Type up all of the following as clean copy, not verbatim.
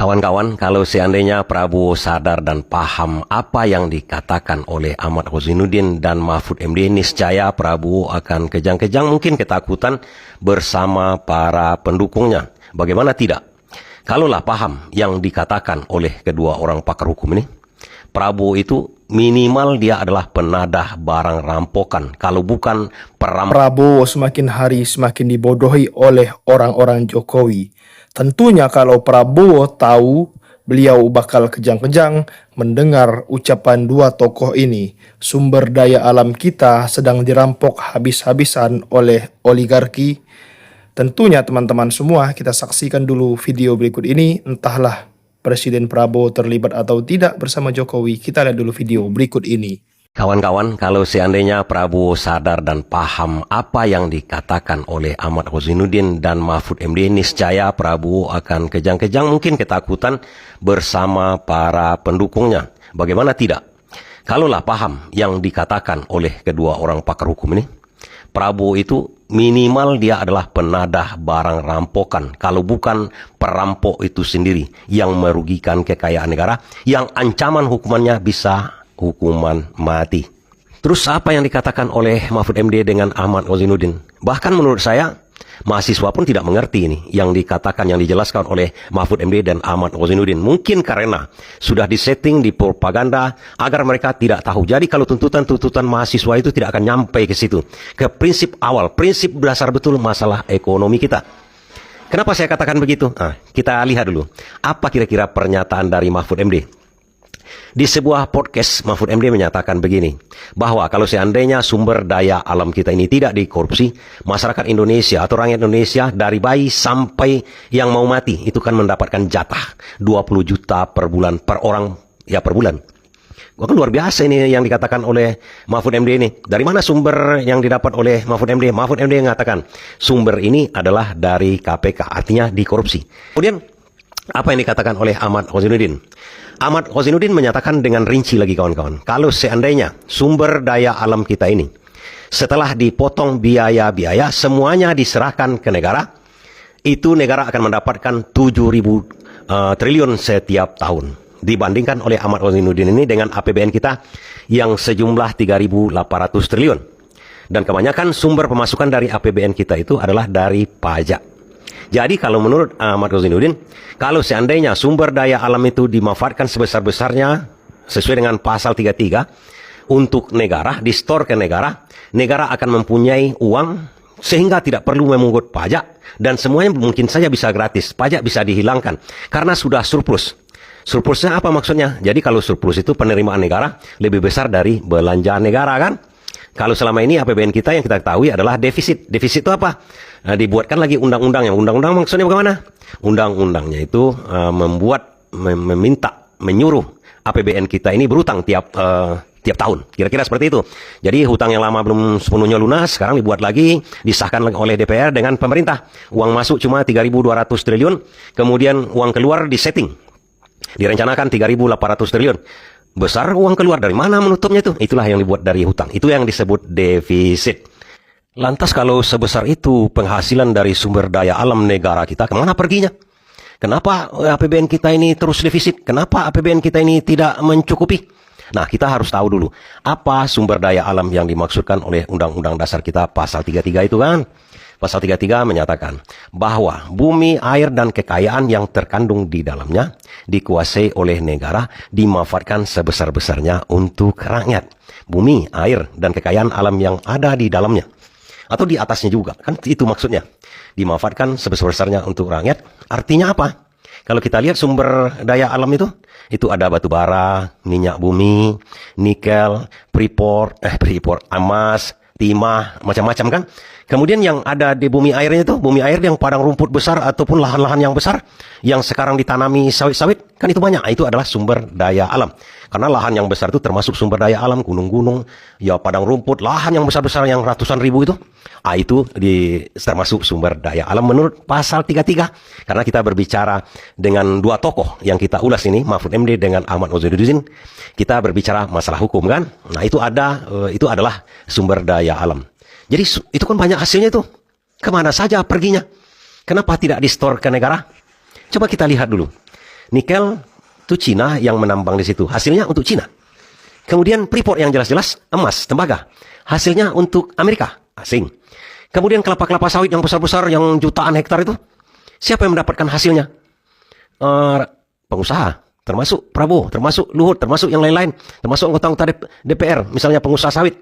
Kawan-kawan, kalau seandainya Prabowo sadar dan paham apa yang dikatakan oleh Ahmad Kozainuddin dan Mahfud MD, niscaya Prabowo akan kejang-kejang mungkin ketakutan bersama para pendukungnya. Bagaimana tidak? Kalaulah paham yang dikatakan oleh kedua orang pakar hukum ini, Prabowo itu minimal dia adalah penadah barang rampokan, kalau bukan perampok. Prabowo semakin hari semakin dibodohi oleh orang-orang Jokowi. Tentunya kalau Prabowo tahu beliau bakal kejang-kejang mendengar ucapan dua tokoh ini. Sumber daya alam kita sedang dirampok habis-habisan oleh oligarki. Tentunya teman-teman semua, kita saksikan dulu video berikut ini. Entahlah Presiden Prabowo terlibat atau tidak bersama Jokowi. Kita lihat dulu video berikut ini. Kawan-kawan, kalau seandainya Prabowo sadar dan paham apa yang dikatakan oleh Ahmad Kozainuddin dan Mahfud MD, niscaya Prabowo akan kejang-kejang mungkin ketakutan bersama para pendukungnya. Bagaimana tidak? Kalaulah paham yang dikatakan oleh kedua orang pakar hukum ini, Prabowo itu minimal dia adalah penadah barang rampokan, kalau bukan perampok itu sendiri yang merugikan kekayaan negara, yang ancaman hukumannya bisa hukuman mati. Terus apa yang dikatakan oleh Mahfud MD dengan Ahmad Kozainuddin? Bahkan menurut saya, mahasiswa pun tidak mengerti ini yang dikatakan, yang dijelaskan oleh Mahfud MD dan Ahmad Kozainuddin. Mungkin karena sudah disetting di propaganda agar mereka tidak tahu. Jadi kalau tuntutan-tuntutan mahasiswa itu tidak akan nyampe ke situ, ke prinsip awal, prinsip dasar betul masalah ekonomi kita. Kenapa saya katakan begitu? Kita lihat dulu. Apa kira-kira pernyataan dari Mahfud MD? Di sebuah podcast, Mahfud MD menyatakan begini, bahwa kalau seandainya sumber daya alam kita ini tidak dikorupsi, masyarakat Indonesia atau rakyat Indonesia dari bayi sampai yang mau mati, itu kan mendapatkan jatah 20 juta per bulan, per orang, ya per bulan. Kan luar biasa ini yang dikatakan oleh Mahfud MD ini. Dari mana sumber yang didapat oleh Mahfud MD? Mahfud MD mengatakan, sumber ini adalah dari KPK, artinya dikorupsi. Kemudian, apa yang dikatakan oleh Ahmad Kozainuddin? Ahmad Kozainuddin menyatakan dengan rinci lagi kawan-kawan, kalau seandainya sumber daya alam kita ini setelah dipotong biaya-biaya semuanya diserahkan ke negara, itu negara akan mendapatkan 7.000 triliun setiap tahun. Dibandingkan oleh Ahmad Kozainuddin ini dengan APBN kita yang sejumlah 3.800 triliun. Dan kebanyakan sumber pemasukan dari APBN kita itu adalah dari pajak. Jadi kalau menurut Ahmad Kozainuddin, kalau seandainya sumber daya alam itu dimanfaatkan sebesar-besarnya sesuai dengan pasal 33 untuk negara, di-store ke negara, negara akan mempunyai uang sehingga tidak perlu memungut pajak dan semuanya mungkin saja bisa gratis. Pajak bisa dihilangkan karena sudah surplus. Surplusnya apa maksudnya? Jadi kalau surplus itu penerimaan negara lebih besar dari belanja negara kan? Kalau selama ini APBN kita yang kita ketahui adalah defisit. Defisit itu apa? Dibuatkan lagi undang-undangnya. Undang-undang maksudnya bagaimana? Undang-undangnya itu menyuruh APBN kita ini berutang tiap tahun. Kira-kira seperti itu. Jadi hutang yang lama belum sepenuhnya lunas, sekarang dibuat lagi, disahkan oleh DPR dengan pemerintah. Uang masuk cuma 3.200 triliun, kemudian uang keluar disetting. Direncanakan 3.800 triliun. Besar uang keluar, dari mana menutupnya itu? Itulah yang dibuat dari hutang. Itu yang disebut defisit. Lantas kalau sebesar itu penghasilan dari sumber daya alam negara kita, kemana perginya? Kenapa APBN kita ini terus defisit? Kenapa APBN kita ini tidak mencukupi? Nah, kita harus tahu dulu, apa sumber daya alam yang dimaksudkan oleh Undang-Undang Dasar kita pasal 33 itu kan? Pasal 33 menyatakan bahwa bumi, air, dan kekayaan yang terkandung di dalamnya dikuasai oleh negara, dimanfaatkan sebesar-besarnya untuk rakyat. Bumi, air, dan kekayaan alam yang ada di dalamnya. Atau di atasnya juga. Kan itu maksudnya. Dimanfaatkan sebesar-besarnya untuk rakyat. Artinya apa? Kalau kita lihat sumber daya alam itu ada batu bara, minyak bumi, nikel, freeport, emas, timah, macam-macam kan. Kemudian yang ada di bumi airnya itu, bumi air yang padang rumput besar ataupun lahan-lahan yang besar yang sekarang ditanami sawit-sawit, kan itu banyak. Itu adalah sumber daya alam. Karena lahan yang besar itu termasuk sumber daya alam, gunung-gunung, ya padang rumput, lahan yang besar-besar yang ratusan ribu itu. Itu termasuk sumber daya alam menurut pasal 33. Karena kita berbicara dengan dua tokoh yang kita ulas ini, Mahfud MD dengan Ahmad Kozainuddin, kita berbicara masalah hukum kan. Nah, itu adalah sumber daya alam. Jadi itu kan banyak hasilnya itu. Kemana saja perginya? Kenapa tidak di-store ke negara? Coba kita lihat dulu. Nikel itu Cina yang menambang di situ. Hasilnya untuk Cina. Kemudian Freeport yang jelas-jelas emas, tembaga. Hasilnya untuk Amerika, asing. Kemudian kelapa-kelapa sawit yang besar-besar, yang jutaan hektar itu. Siapa yang mendapatkan hasilnya? Pengusaha. Termasuk Prabowo, termasuk Luhut, termasuk yang lain-lain. Termasuk anggota-anggota DPR, misalnya pengusaha sawit.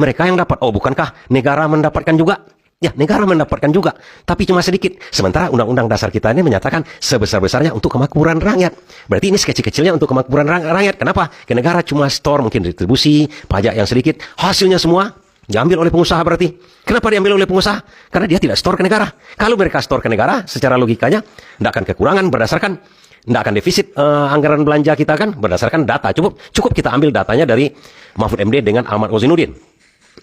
Mereka yang dapat. Oh, bukankah negara mendapatkan juga? Ya, negara mendapatkan juga, tapi cuma sedikit. Sementara Undang-Undang Dasar kita ini menyatakan sebesar-besarnya untuk kemakmuran rakyat. Berarti ini sekecil-kecilnya untuk kemakmuran rakyat. Kenapa? Ke negara cuma store, mungkin distribusi, pajak yang sedikit. Hasilnya semua diambil oleh pengusaha berarti. Kenapa diambil oleh pengusaha? Karena dia tidak store ke negara. Kalau mereka store ke negara, secara logikanya, tidak akan kekurangan berdasarkan, tidak akan defisit anggaran belanja kita kan, berdasarkan data. Cukup kita ambil datanya dari Mahfud MD dengan Ahmad Kozinudin.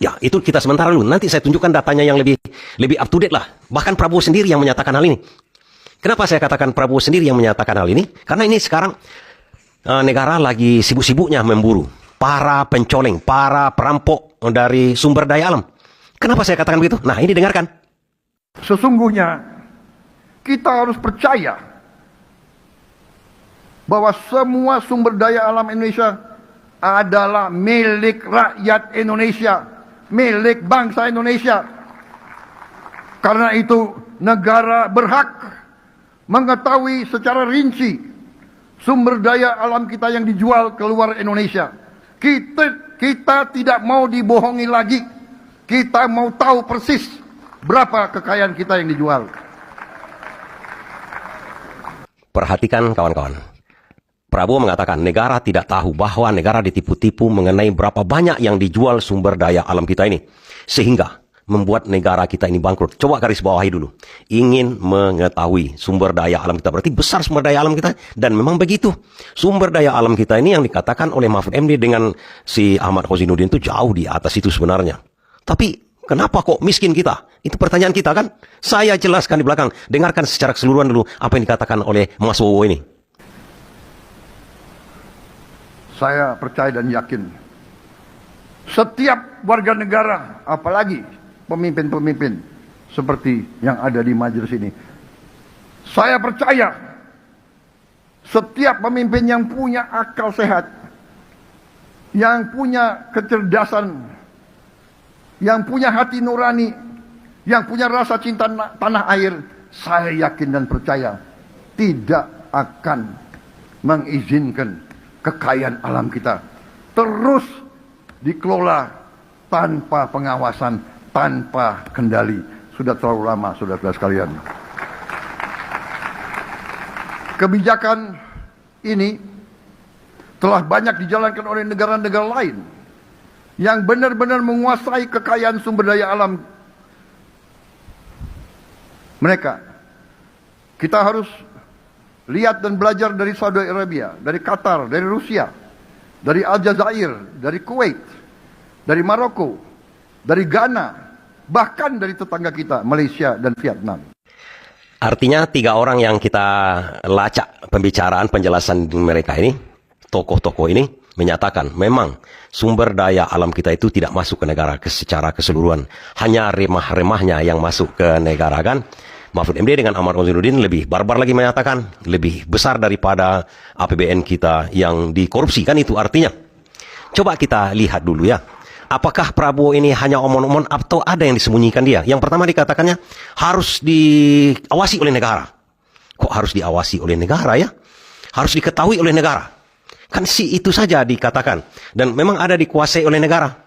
Ya, itu kita sementara dulu. Nanti saya tunjukkan datanya yang lebih up to date lah. Bahkan Prabowo sendiri yang menyatakan hal ini. Kenapa saya katakan Prabowo sendiri yang menyatakan hal ini? Karena ini sekarang negara lagi sibuk-sibuknya memburu para pencoleng, para perampok dari sumber daya alam. Kenapa saya katakan begitu? Nah, ini dengarkan. Sesungguhnya kita harus percaya bahwa semua sumber daya alam Indonesia adalah milik rakyat Indonesia, milik bangsa Indonesia. Karena itu negara berhak mengetahui secara rinci sumber daya alam kita yang dijual keluar Indonesia. Kita tidak mau dibohongi lagi. Kita mau tahu persis berapa kekayaan kita yang dijual. Perhatikan kawan-kawan. Prabowo mengatakan negara tidak tahu bahwa negara ditipu-tipu mengenai berapa banyak yang dijual sumber daya alam kita ini. Sehingga membuat negara kita ini bangkrut. Coba garis bawahi dulu. Ingin mengetahui sumber daya alam kita. Berarti besar sumber daya alam kita. Dan memang begitu. Sumber daya alam kita ini yang dikatakan oleh Mahfud MD dengan si Ahmad Kozinudin itu jauh di atas itu sebenarnya. Tapi kenapa kok miskin kita? Itu pertanyaan kita kan? Saya jelaskan di belakang. Dengarkan secara keseluruhan dulu apa yang dikatakan oleh Mas Wowo ini. Saya percaya dan yakin setiap warga negara, apalagi pemimpin-pemimpin seperti yang ada di majelis ini, saya percaya setiap pemimpin yang punya akal sehat, yang punya kecerdasan, yang punya hati nurani, yang punya rasa cinta tanah air, saya yakin dan percaya tidak akan mengizinkan kekayaan alam kita terus dikelola tanpa pengawasan, tanpa kendali. Sudah terlalu lama, saudara-saudara sekalian. Kebijakan ini telah banyak dijalankan oleh negara-negara lain yang benar-benar menguasai kekayaan sumber daya alam mereka. Kita harus lihat dan belajar dari Saudi Arabia, dari Qatar, dari Rusia, dari Aljazair, dari Kuwait, dari Maroko, dari Ghana, bahkan dari tetangga kita, Malaysia dan Vietnam. Artinya 3 orang yang kita lacak pembicaraan penjelasan mereka ini, tokoh-tokoh ini menyatakan memang sumber daya alam kita itu tidak masuk ke negara secara keseluruhan. Hanya remah-remahnya yang masuk ke negara kan. Mahfud MD dengan Ahmad Kozinudin lebih barbar lagi menyatakan lebih besar daripada APBN kita yang dikorupsi kan itu artinya. Coba kita lihat dulu ya. Apakah Prabowo ini hanya omong-omong atau ada yang disembunyikan dia? Yang pertama dikatakannya harus diawasi oleh negara. Kok harus diawasi oleh negara ya? Harus diketahui oleh negara. Kan itu saja dikatakan. Dan memang ada dikuasai oleh negara.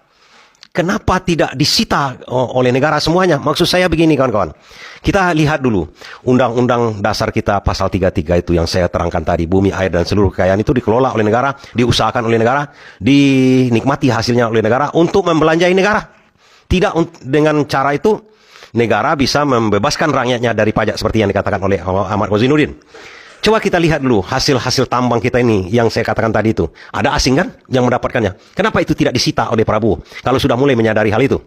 Kenapa tidak disita oleh negara semuanya? Maksud saya begini kawan-kawan. Kita lihat dulu Undang-Undang Dasar kita pasal 33 itu yang saya terangkan tadi. Bumi, air, dan seluruh kekayaan itu dikelola oleh negara, diusahakan oleh negara, dinikmati hasilnya oleh negara untuk membelanjai negara. Tidak dengan cara itu negara bisa membebaskan rakyatnya dari pajak seperti yang dikatakan oleh Ahmad Kozinudin. Coba kita lihat dulu hasil-hasil tambang kita ini yang saya katakan tadi itu. Ada asing kan yang mendapatkannya. Kenapa itu tidak disita oleh Prabowo? Kalau sudah mulai menyadari hal itu.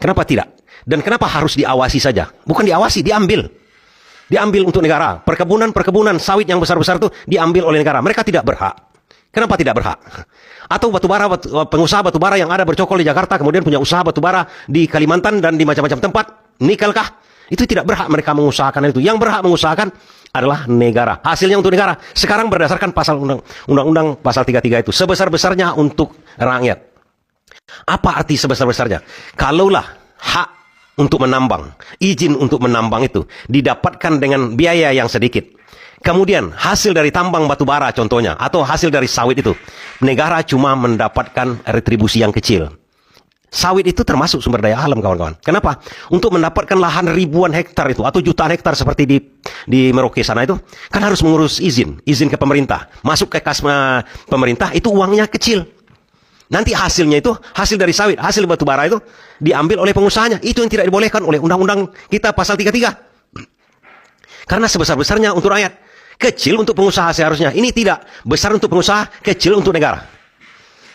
Kenapa tidak? Dan kenapa harus diawasi saja? Bukan diawasi, diambil. Diambil untuk negara. Perkebunan sawit yang besar-besar itu diambil oleh negara. Mereka tidak berhak. Kenapa tidak berhak? Atau pengusaha batubara yang ada bercokol di Jakarta, kemudian punya usaha batubara di Kalimantan dan di macam-macam tempat. Nikel kah? Itu tidak berhak mereka mengusahakan itu. Yang berhak mengusahakan adalah negara. Hasilnya untuk negara. Sekarang berdasarkan pasal undang-undang pasal 33 itu. Sebesar-besarnya untuk rakyat. Apa arti sebesar-besarnya? Kalaulah hak untuk menambang, izin untuk menambang itu didapatkan dengan biaya yang sedikit. Kemudian hasil dari tambang batu bara contohnya, atau hasil dari sawit itu, negara cuma mendapatkan retribusi yang kecil. Sawit itu termasuk sumber daya alam, kawan-kawan. Kenapa? Untuk mendapatkan lahan ribuan hektar itu, atau jutaan hektar seperti di Merauke sana itu, kan harus mengurus izin ke pemerintah. Masuk ke kas pemerintah, itu uangnya kecil. Nanti hasilnya itu, hasil dari sawit, hasil batu bara itu, diambil oleh pengusahanya. Itu yang tidak dibolehkan oleh undang-undang kita pasal 33. Karena sebesar-besarnya untuk rakyat. Kecil untuk pengusaha seharusnya. Ini tidak. Besar untuk pengusaha, kecil untuk negara.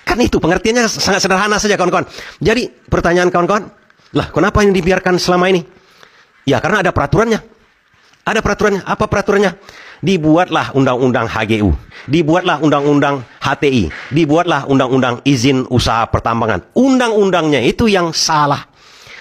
Kan itu pengertiannya sangat sederhana saja, kawan-kawan. Jadi pertanyaan kawan-kawan, lah kenapa ini dibiarkan selama ini? Ya karena ada peraturannya. Ada peraturannya. Apa peraturannya? Dibuatlah undang-undang HGU. Dibuatlah undang-undang HTI. Dibuatlah undang-undang izin usaha pertambangan. Undang-undangnya itu yang salah.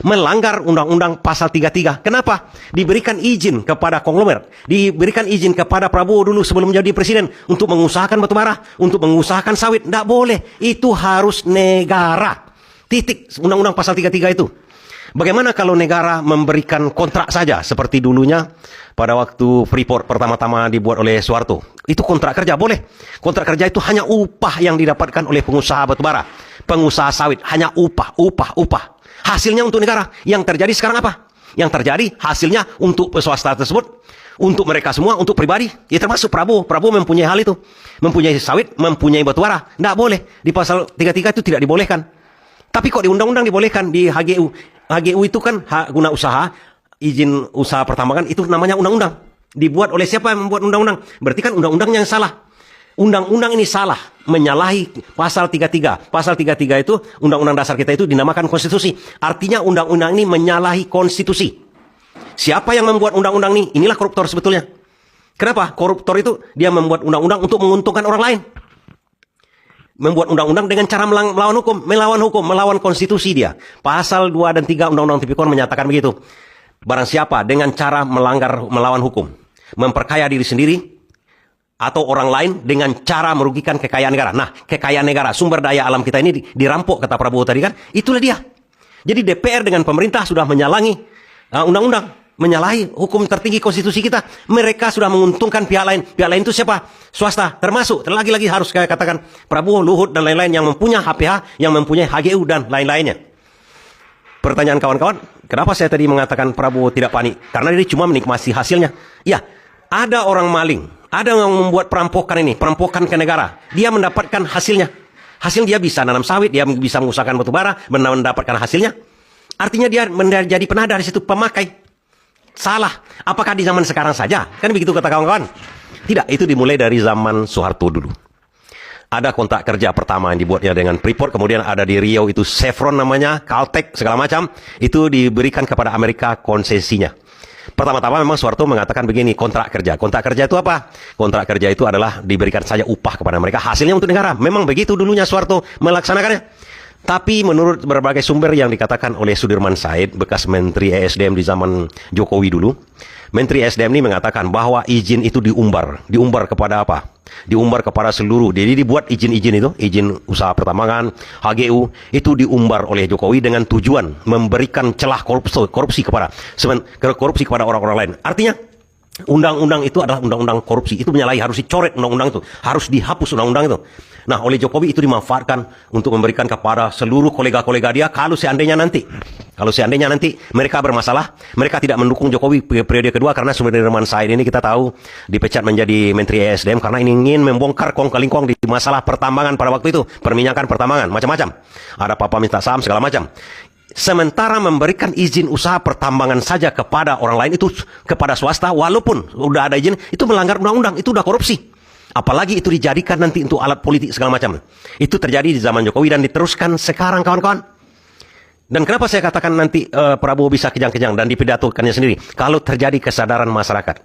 Melanggar undang-undang pasal 33. Kenapa? Diberikan izin kepada konglomerat, diberikan izin kepada Prabowo dulu sebelum menjadi presiden untuk mengusahakan batubara, untuk mengusahakan sawit. Tidak boleh. Itu harus negara. Titik. Undang-undang pasal 33 itu. Bagaimana kalau negara memberikan kontrak saja seperti dulunya pada waktu Freeport pertama-tama dibuat oleh Soeharto? Itu kontrak kerja, boleh. Kontrak kerja itu hanya upah yang didapatkan oleh pengusaha batubara, pengusaha sawit, hanya upah. Hasilnya untuk negara. Yang terjadi sekarang apa? Yang terjadi hasilnya untuk swasta tersebut, untuk mereka semua, untuk pribadi. Ya termasuk Prabowo. Prabowo mempunyai hal itu. Mempunyai sawit, mempunyai batubara. Tidak boleh. Di pasal 33 itu tidak dibolehkan. Tapi kok di undang-undang dibolehkan, di HGU. HGU itu kan hak guna usaha, izin usaha pertambangan, itu namanya undang-undang. Dibuat oleh siapa yang membuat undang-undang? Berarti kan undang-undangnya yang salah. Undang-undang ini salah, menyalahi pasal 33. Pasal 33 itu, undang-undang dasar kita itu dinamakan konstitusi. Artinya undang-undang ini menyalahi konstitusi. Siapa yang membuat undang-undang ini? Inilah koruptor sebetulnya. Kenapa? Koruptor itu dia membuat undang-undang untuk menguntungkan orang lain. Membuat undang-undang dengan cara melawan hukum, melawan konstitusi dia. Pasal 2 dan 3 Undang-Undang Tipikor menyatakan begitu. Barang siapa dengan cara melawan hukum, memperkaya diri sendiri, atau orang lain dengan cara merugikan kekayaan negara. Nah, kekayaan negara, sumber daya alam kita ini dirampok, kata Prabowo tadi kan. Itulah dia. Jadi DPR dengan pemerintah sudah menyalangi undang-undang, menyalahi hukum tertinggi konstitusi kita. Mereka sudah menguntungkan pihak lain. Pihak lain itu siapa? Swasta, termasuk. Lagi-lagi harus saya katakan Prabowo, Luhut, dan lain-lain yang mempunyai HPH, yang mempunyai HGU, dan lain-lainnya. Pertanyaan kawan-kawan, kenapa saya tadi mengatakan Prabowo tidak panik? Karena dia cuma menikmati hasilnya. Ya, ada orang maling, ada yang membuat perampokan ini, perampokan ke negara. Dia mendapatkan hasilnya. Hasil dia bisa nanam sawit, dia bisa mengusahakan batubara, mendapatkan hasilnya. Artinya dia menjadi penadah di situ, pemakai. Salah. Apakah di zaman sekarang saja? Kan begitu kata kawan-kawan. Tidak, itu dimulai dari zaman Soeharto dulu. Ada kontrak kerja pertama yang dibuatnya dengan Freeport, kemudian ada di Riau itu Chevron namanya, Caltech, segala macam. Itu diberikan kepada Amerika konsesinya. Pertama-tama memang Soeharto mengatakan begini, kontrak kerja. Kontrak kerja itu apa? Kontrak kerja itu adalah diberikan saja upah kepada mereka, hasilnya untuk negara. Memang begitu dulunya Soeharto melaksanakannya. Tapi menurut berbagai sumber yang dikatakan oleh Sudirman Said, bekas Menteri ESDM di zaman Jokowi dulu, Menteri ESDM ini mengatakan bahwa izin itu diumbar. Diumbar kepada apa? Diumbar kepada seluruh. Jadi dibuat izin-izin itu, izin usaha pertambangan, HGU, itu diumbar oleh Jokowi dengan tujuan memberikan celah korupsi kepada orang-orang lain. Artinya, undang-undang itu adalah undang-undang korupsi. Itu menyalahi, harus dicoret undang-undang itu. Harus dihapus undang-undang itu. Nah, oleh Jokowi itu dimanfaatkan untuk memberikan kepada seluruh kolega-kolega dia kalau seandainya nanti mereka bermasalah, mereka tidak mendukung Jokowi periode kedua, karena Sudirman Said ini kita tahu dipecat menjadi Menteri ESDM karena ingin membongkar kong-kali-kong di masalah pertambangan pada waktu itu, perminyakan pertambangan, macam-macam. Ada papa minta saham segala macam. Sementara memberikan izin usaha pertambangan saja kepada orang lain itu, kepada swasta, walaupun udah ada izin, itu melanggar undang-undang, itu udah korupsi. Apalagi itu dijadikan nanti untuk alat politik segala macam. Itu terjadi di zaman Jokowi dan diteruskan sekarang, kawan-kawan. Dan kenapa saya katakan nanti Prabowo bisa kejang-kejang dan dipidatokannya sendiri? Kalau terjadi kesadaran masyarakat.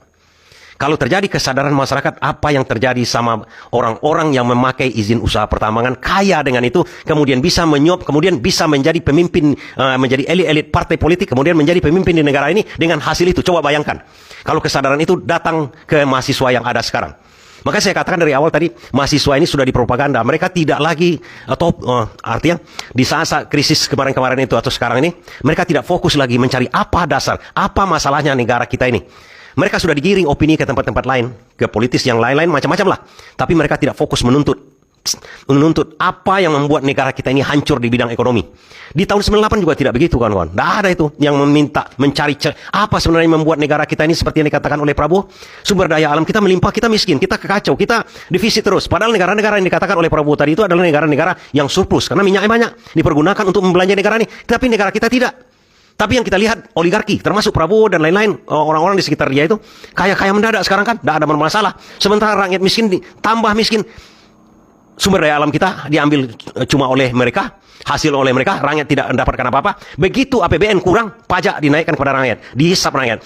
Kalau terjadi kesadaran masyarakat apa yang terjadi sama orang-orang yang memakai izin usaha pertambangan, kaya dengan itu, kemudian bisa menyuap, kemudian bisa menjadi pemimpin, menjadi elit-elit partai politik, kemudian menjadi pemimpin di negara ini dengan hasil itu. Coba bayangkan, kalau kesadaran itu datang ke mahasiswa yang ada sekarang. Maka saya katakan dari awal tadi, mahasiswa ini sudah dipropaganda. Mereka tidak lagi, artinya di saat krisis kemarin-kemarin itu atau sekarang ini, mereka tidak fokus lagi mencari apa dasar, apa masalahnya negara kita ini. Mereka sudah digiring opini ke tempat-tempat lain, ke politis yang lain-lain macam-macam lah. Tapi mereka tidak fokus menuntut apa yang membuat negara kita ini hancur di bidang ekonomi. Di tahun 98 juga tidak begitu, kawan-kawan. Tidak ada itu yang mencari apa sebenarnya membuat negara kita ini seperti yang dikatakan oleh Prabowo. Sumber daya alam kita melimpah, kita miskin, kita kekacau, kita defisit terus. Padahal negara-negara yang dikatakan oleh Prabowo tadi itu adalah negara-negara yang surplus. Karena minyaknya banyak, dipergunakan untuk membelanja negara ini. Tapi negara kita tidak. Tapi yang kita lihat oligarki, termasuk Prabowo dan lain-lain, orang-orang di sekitar dia itu kaya-kaya mendadak sekarang kan, tidak ada masalah. Sementara rakyat miskin tambah miskin. Sumber daya alam kita diambil cuma oleh mereka, hasil oleh mereka, rakyat tidak mendapatkan apa-apa. Begitu APBN kurang, pajak dinaikkan kepada rakyat, dihisap rakyat,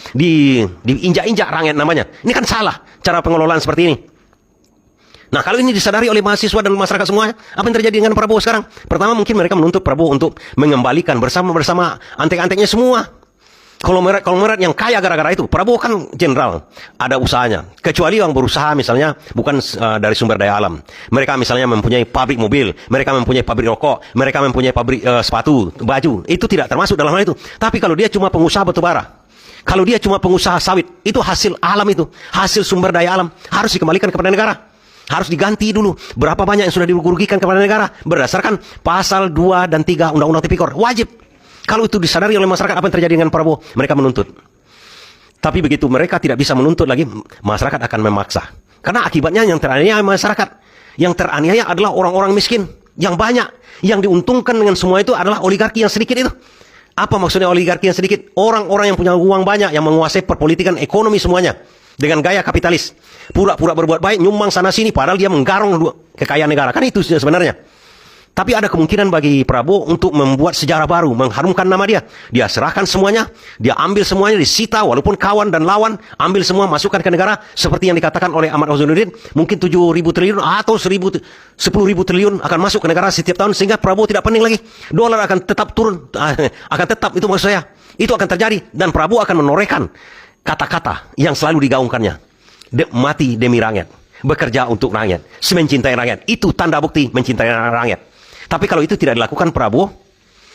diinjak-injak rakyat namanya. Ini kan salah cara pengelolaan seperti ini. Nah, kalau ini disadari oleh mahasiswa dan masyarakat semuanya, apa yang terjadi dengan Prabowo sekarang? Pertama, mungkin mereka menuntut Prabowo untuk mengembalikan bersama antek-anteknya semua. Konglomerat yang kaya gara-gara itu. Prabowo kan jenderal, ada usahanya. Kecuali yang berusaha misalnya bukan dari sumber daya alam. Mereka misalnya mempunyai pabrik mobil, mereka mempunyai pabrik rokok, mereka mempunyai pabrik sepatu, baju. Itu tidak termasuk dalam hal itu. Tapi kalau dia cuma pengusaha batubara, kalau dia cuma pengusaha sawit, itu hasil alam itu, hasil sumber daya alam, harus dikembalikan kepada negara. Harus diganti dulu. Berapa banyak yang sudah dirugikan kepada negara berdasarkan pasal 2 dan 3 Undang-Undang Tipikor. Wajib. Kalau itu disadari oleh masyarakat, apa yang terjadi dengan Prabowo? Mereka menuntut. Tapi begitu mereka tidak bisa menuntut lagi, masyarakat akan memaksa. Karena akibatnya yang teraniaya masyarakat. Yang teraniaya adalah orang-orang miskin yang banyak. Yang diuntungkan dengan semua itu adalah oligarki yang sedikit itu. Apa maksudnya oligarki yang sedikit? Orang-orang yang punya uang banyak, yang menguasai perpolitikan ekonomi semuanya. Dengan gaya kapitalis. Pura-pura berbuat baik, nyumbang sana-sini, padahal dia menggarong kekayaan negara. Kan itu sebenarnya. Tapi ada kemungkinan bagi Prabowo untuk membuat sejarah baru, mengharumkan nama dia. Dia serahkan semuanya, dia ambil semuanya, disita, walaupun kawan dan lawan, ambil semua, masukkan ke negara, seperti yang dikatakan oleh Ahmad Husainuddin, mungkin 7.000 triliun atau 10.000 triliun akan masuk ke negara setiap tahun, sehingga Prabowo tidak pening lagi. Dolar akan tetap turun, akan tetap, itu maksud saya. Itu akan terjadi, dan Prabowo akan menorehkan kata-kata yang selalu digaungkannya. Mati demi rakyat, bekerja untuk rakyat, mencintai rakyat. Itu tanda bukti mencintai rakyat. Tapi kalau itu tidak dilakukan Prabowo,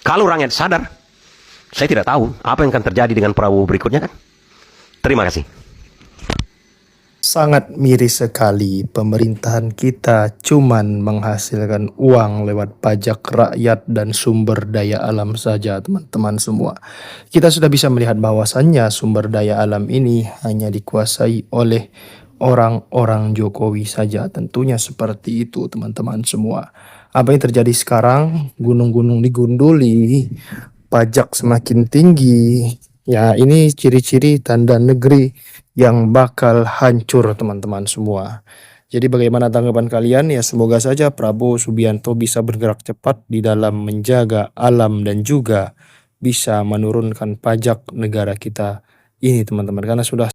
kalau rakyat sadar, saya tidak tahu apa yang akan terjadi dengan Prabowo berikutnya kan. Terima kasih. Sangat miris sekali pemerintahan kita cuman menghasilkan uang lewat pajak rakyat dan sumber daya alam saja, teman-teman semua. Kita sudah bisa melihat bahwasannya sumber daya alam ini hanya dikuasai oleh orang-orang Jokowi saja. Tentunya seperti itu, teman-teman semua. Apa yang terjadi sekarang? Gunung-gunung digunduli, pajak semakin tinggi. Ya, ini ciri-ciri tanda negeri yang bakal hancur, teman-teman semua. Jadi bagaimana tanggapan kalian? Ya, semoga saja Prabowo Subianto bisa bergerak cepat di dalam menjaga alam dan juga bisa menurunkan pajak negara kita ini, teman-teman. Karena sudah